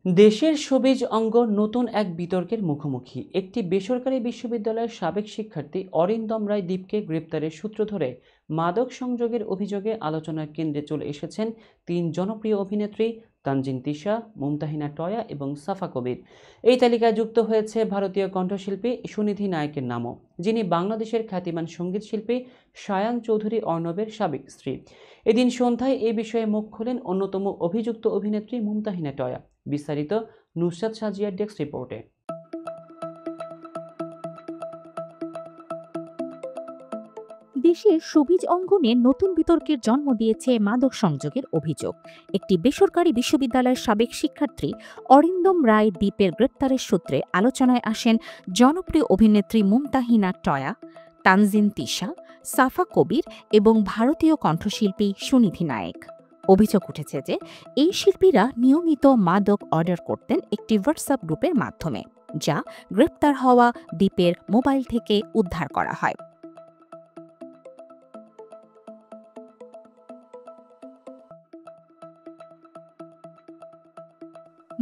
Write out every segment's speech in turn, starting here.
দেশের শোবিজ অঙ্গ নতুন এক বিতর্কের মুখোমুখি। একটি বেসরকারি বিশ্ববিদ্যালয়ের সাবেক শিক্ষার্থী অরিন্দম রায় দীপকে গ্রেপ্তারের সূত্র ধরে মাদক সংযোগের অভিযোগে আলোচনার কেন্দ্রে চলে এসেছেন তিন জনপ্রিয় অভিনেত্রী তানজিন তিশা, মুমতাহিনা টয়া এবং সাফা কবির। এই তালিকায় যুক্ত হয়েছে ভারতীয় কণ্ঠশিল্পী সুনিধি নায়েকের নামও, যিনি বাংলাদেশের খ্যাতিমান সঙ্গীত শিল্পী শায়ান চৌধুরী অর্ণবের সাবেক স্ত্রী। এদিন সন্ধ্যায় এ বিষয়ে মুখ খোলেন অন্যতম অভিযুক্ত অভিনেত্রী মুমতাহিনা টয়া। বিস্তারিত নুসরাত সাজিয়ার ডেস্ক রিপোর্টে। দেশের শোবিজ অঙ্গনে নতুন বিতর্কের জন্ম দিয়েছে মাদক সংযোগের অভিযোগ। একটি বেসরকারি বিশ্ববিদ্যালয়ের সাবেক শিক্ষার্থী অরিন্দম রায় দীপের গ্রেপ্তারের সূত্রে আলোচনায় আসেন জনপ্রিয় অভিনেত্রী মুমতাহিনা টয়া, তানজিন তিশা, সাফা কবির এবং ভারতীয় কণ্ঠশিল্পী সুনিধি নায়েক। অভিযোগ উঠেছে যে এই শিল্পীরা নিয়মিত মাদক অর্ডার করতেন একটি হোয়াটসঅ্যাপ গ্রুপের মাধ্যমে, যা গ্রেপ্তার হওয়া দীপের মোবাইল থেকে উদ্ধার করা হয়।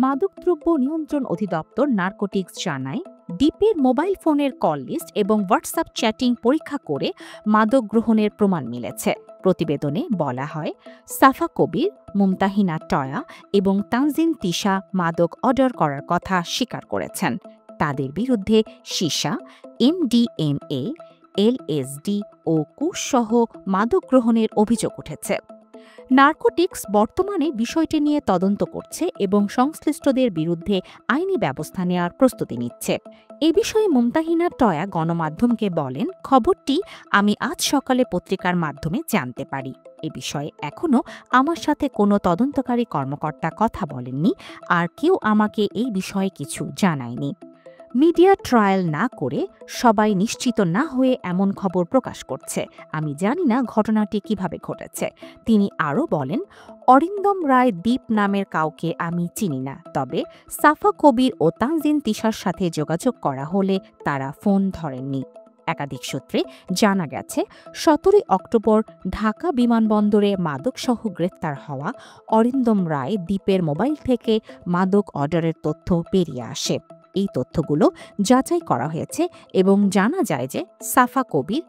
মাদকদ্রব্য নিয়ন্ত্রণ অধিদপ্তর নার্কোটিক্স জানায়, দীপের মোবাইল ফোনের কল লিস্ট এবং হোয়াটসঅ্যাপ চ্যাটিং পরীক্ষা করে মাদক গ্রহণের প্রমাণ মিলেছে। প্রতিবেদনে বলা হয়, সাফা কবির, মুমতাহিনা টয়া এবং তানজিন তিশা মাদক অর্ডার করার কথা স্বীকার করেছেন। তাদের বিরুদ্ধে সীসা, এমডিএমএ, এলএসডি ও কুশসহ মাদক গ্রহণের অভিযোগ উঠেছে। নার্কোটিক্স বর্তমানে বিষয়টি নিয়ে তদন্ত করছে এবং সংশ্লিষ্টদের বিরুদ্ধে আইনি ব্যবস্থা নেওয়ার প্রস্তুতি নিচ্ছে। এ বিষয়ে মুমতাহিনা টয়া গণমাধ্যমকে বলেন, খবরটি আমি আজ সকালে পত্রিকার মাধ্যমে জানতে পারি। এ বিষয়ে এখনও আমার সাথে কোনো তদন্তকারী কর্মকর্তা কথা বলেননি, আর কেউ আমাকে এই বিষয়ে কিছু জানায়নি। মিডিয়া ট্রায়াল না করে সবাই নিশ্চিত না হয়ে এমন খবর প্রকাশ করছে। আমি জানি না ঘটনাটি কিভাবে ঘটেছে। তিনি আরও বলেন, অরিন্দম রায় দীপ নামের কাউকে আমি চিনি না, তবে সাফা কবির ও তানজিন তিশার সাথে যোগাযোগ করা হলে তারা ফোন ধরেননি। একাধিক সূত্রে জানা গেছে, 17 অক্টোবর ঢাকা বিমানবন্দরে মাদকসহ গ্রেফতার হওয়া অরিন্দম রায় দীপের মোবাইল থেকে মাদক অর্ডারের তথ্য বেরিয়ে আসে। এই তথ্যগুলো যাচাই করা হয়েছে এবং জানা যায় যে সাফা কবির,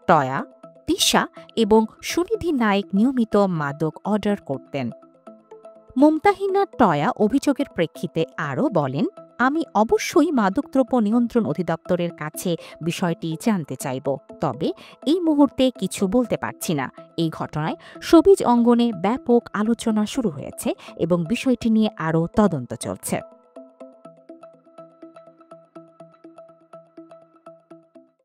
টয়া, তিশা এবং সুনিধি নায়েক নিয়মিত মাদক অর্ডার করতেন। মুমতাহিনা টয়া অভিযোগের প্রেক্ষিতে আরও বলেন, আমি অবশ্যই মাদকদ্রব্য নিয়ন্ত্রণ অধিদপ্তরের কাছে বিষয়টি জানতে চাইব, তবে এই মুহূর্তে কিছু বলতে পারছি না। এই ঘটনায় শোবিজ অঙ্গনে ব্যাপক আলোচনা শুরু হয়েছে এবং বিষয়টি নিয়ে আরও তদন্ত চলছে।